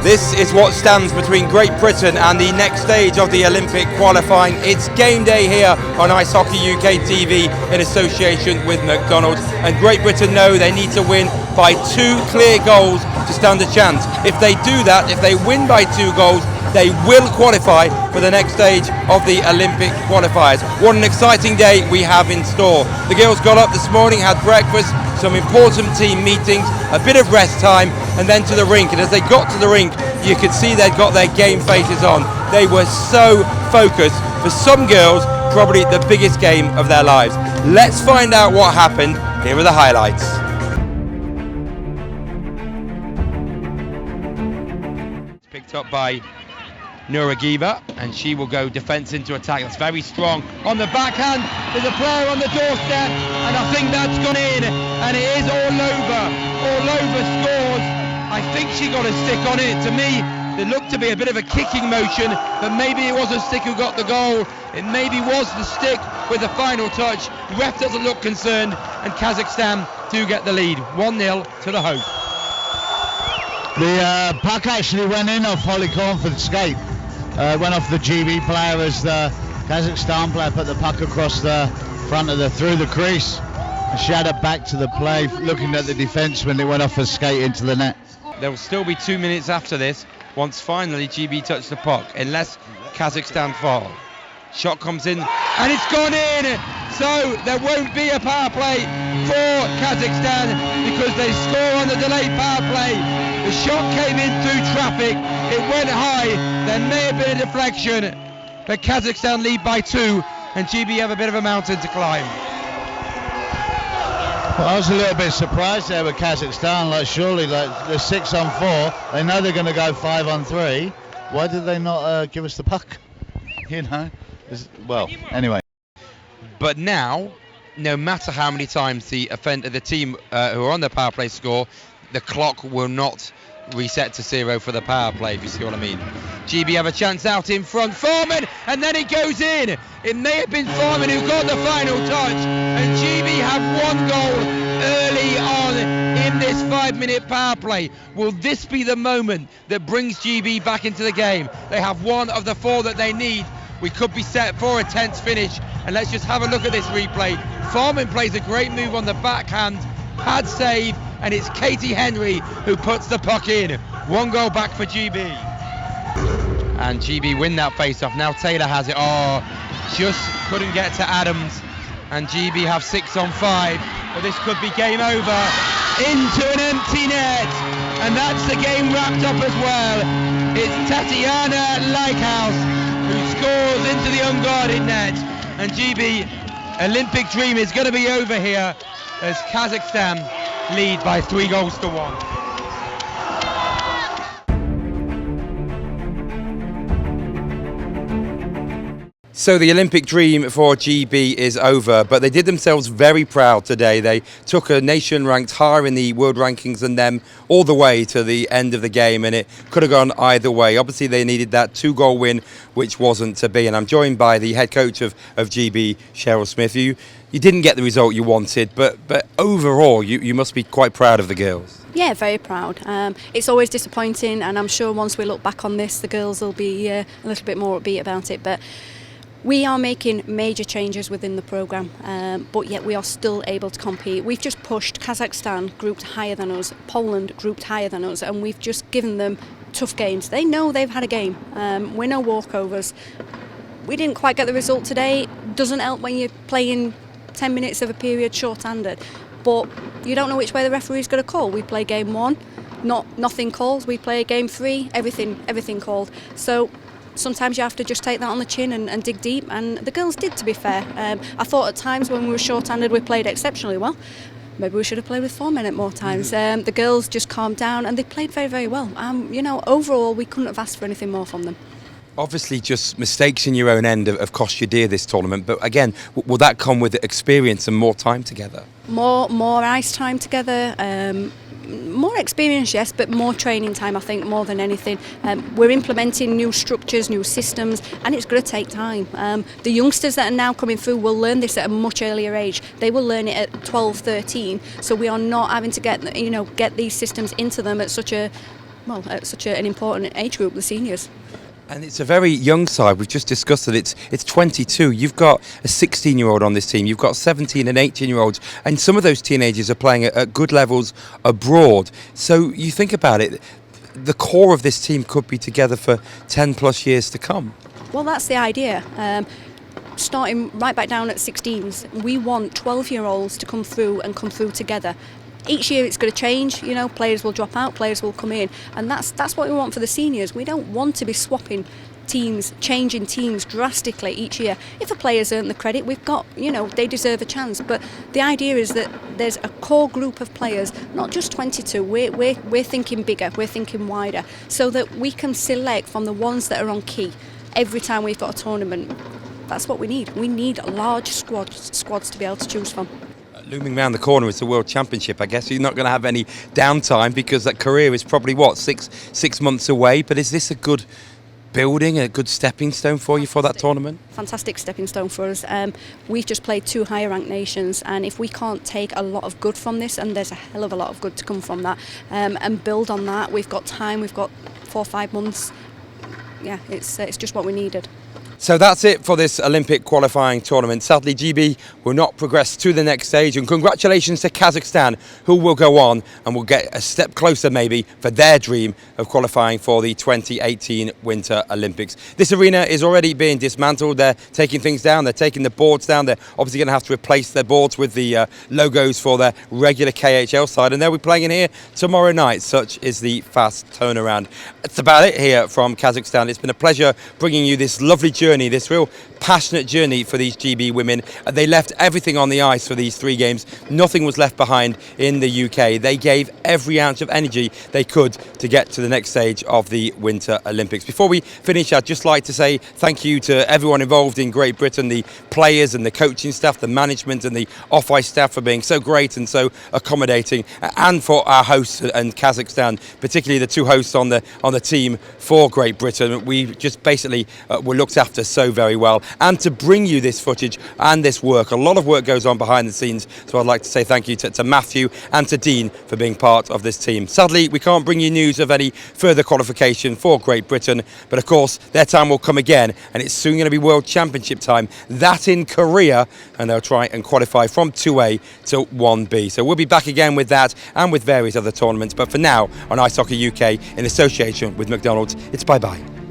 This is what stands between Great Britain and the next stage of the Olympic qualifying. It's game day here on Ice Hockey UK TV in association with McDonald. And Great Britain know they need to win by 2 clear goals to stand a chance. If they do that, if they win by 2 goals, they will qualify for the next stage of the Olympic qualifiers. What an exciting day we have in store. The girls got up this morning, had breakfast, some important team meetings, a bit of rest time, and then to the rink. And as they got to the rink, you could see they'd got their game faces on. They were so focused. For some girls, probably the biggest game of their lives. Let's find out what happened. Here are the highlights. Picked up by Nuragiva, and she will go defence into attack. That's very strong on the backhand. There's a player on the doorstep, and I think that's gone in, and it is all over scores. I think she got a stick on it. To me, there looked to be a bit of a kicking motion, but maybe it was a stick who got the goal. It maybe was the stick with the final touch. The ref doesn't look concerned, and Kazakhstan do get the lead. 1-0 to the host. The puck actually went in off Holly Cornford's skate. Went off the GB player as the Kazakhstan player put the puck across the front of through the crease. And she had it back to the play, looking at the defence when it went off her skate into the net. There will still be 2 minutes after this, once finally GB touched the puck, unless Kazakhstan fall. Shot comes in, and it's gone in! So there won't be a power play for Kazakhstan because they score on the delayed power play. The shot came in through traffic, it went high, there may have been a deflection, but Kazakhstan lead by 2, and GB have a bit of a mountain to climb. Well, I was a little bit surprised there with Kazakhstan, surely they're 6 on 4, they know they're going to go 5 on 3, why did they not give us the puck? Well, anyway. But now, no matter how many times the team who are on the power play score, the clock will not reset to 0 for the power play, if you see what I mean. GB have a chance out in front, Foreman, and then it goes in. It may have been Foreman who got the final touch, and GB have 1 goal early on in this 5-minute power play. Will this be the moment that brings GB back into the game? They have 1 of the 4 that they need. We could be set for a tense finish, and let's just have a look at this replay. Foreman plays a great move on the backhand, pad save, and it's Katie Henry who puts the puck in. 1 goal back for GB. And GB win that face-off. Now Taylor has it. Just couldn't get to Adams, and GB have 6 on 5, but this could be game over. Into an empty net, and that's the game wrapped up as well. It's Tatiana Lighthouse who scores into the unguarded net, and GB Olympic dream is going to be over here as Kazakhstan lead by 3 goals to 1. So the Olympic dream for GB is over, but they did themselves very proud today. They took a nation ranked higher in the world rankings than them all the way to the end of the game, and it could have gone either way. Obviously they needed that 2-goal win, which wasn't to be, and I'm joined by the head coach of GB, Cheryl Smith. You didn't get the result you wanted, but overall you must be quite proud of the girls. Yeah, very proud. It's always disappointing, and I'm sure once we look back on this, the girls will be a little bit more upbeat about it, but we are making major changes within the programme, but yet we are still able to compete. We've just pushed Kazakhstan grouped higher than us, Poland grouped higher than us, and we've just given them tough games. They know they've had a game. We're no walkovers. We didn't quite get the result today. Doesn't help when you're playing 10 minutes of a period short-handed, but you don't know which way the referee's going to call. We play game 1, nothing calls. We play game 3, everything called. So sometimes you have to just take that on the chin and dig deep, and the girls did, to be fair. I thought at times when we were short-handed we played exceptionally well. Maybe we should have played with 4 men at more times. The girls just calmed down and they played very, very well. Overall we couldn't have asked for anything more from them. Obviously just mistakes in your own end have cost you dear this tournament, but again, will that come with experience and more time together? More ice time together, more experience, yes, but more training time, I think, more than anything. We're implementing new structures, new systems, and it's going to take time. The youngsters that are now coming through will learn this at a much earlier age. They will learn it at 12, 13, so we are not having to get these systems into them at such a at such an important age group, the seniors. And it's a very young side. We've just discussed that it's 22. You've got a 16-year-old on this team. You've got 17 and 18-year-olds. And some of those teenagers are playing at good levels abroad. So you think about it, the core of this team could be together for 10 plus years to come. Well, that's the idea. Starting right back down at 16s, we want 12-year-olds to come through together. Each year it's going to change, players will drop out, players will come in, and that's what we want for the seniors. We don't want to be swapping teams, changing teams drastically each year. If a player's earned the credit, we've got, they deserve a chance. But the idea is that there's a core group of players, not just 22. We're thinking bigger, we're thinking wider, so that we can select from the ones that are on key every time we've got a tournament. That's what we need. We need large squads to be able to choose from. Looming around the corner is the World Championship. I guess you're not going to have any downtime because that career is probably, six months away. But is this a good building, a good stepping stone for you for that tournament? Fantastic stepping stone for us. We've just played 2 higher ranked nations, and if we can't take a lot of good from this, and there's a hell of a lot of good to come from that, and build on that, we've got time, we've got 4 or 5 months. Yeah, it's just what we needed. So that's it for this Olympic qualifying tournament. Sadly, GB will not progress to the next stage, and congratulations to Kazakhstan, who will go on and will get a step closer maybe for their dream of qualifying for the 2018 Winter Olympics. This arena is already being dismantled. They're taking things down, they're taking the boards down. They're obviously going to have to replace their boards with the logos for their regular KHL side, and they'll be playing in here tomorrow night. Such is the fast turnaround. That's about it here from Kazakhstan. It's been a pleasure bringing you this lovely journey, this real passionate journey for these GB women. They left everything on the ice for these 3 games. Nothing was left behind in the UK. They gave every ounce of energy they could to get to the next stage of the Winter Olympics. Before we finish, I'd just like to say thank you to everyone involved in Great Britain, the players and the coaching staff, the management and the off-ice staff for being so great and so accommodating, and for our hosts and Kazakhstan, particularly the 2 hosts on the team for Great Britain. We just basically were looked after so very well. And to bring you this footage and this work, a lot of work goes on behind the scenes, so I'd like to say thank you to Matthew and to Dean for being part of this team. Sadly, we can't bring you news of any further qualification for Great Britain, but of course their time will come again, and it's soon going to be World Championship time, that in Korea, and they'll try and qualify from 2A to 1B. So we'll be back again with that and with various other tournaments, but for now on Ice Hockey UK in association with McDonald's, it's bye-bye.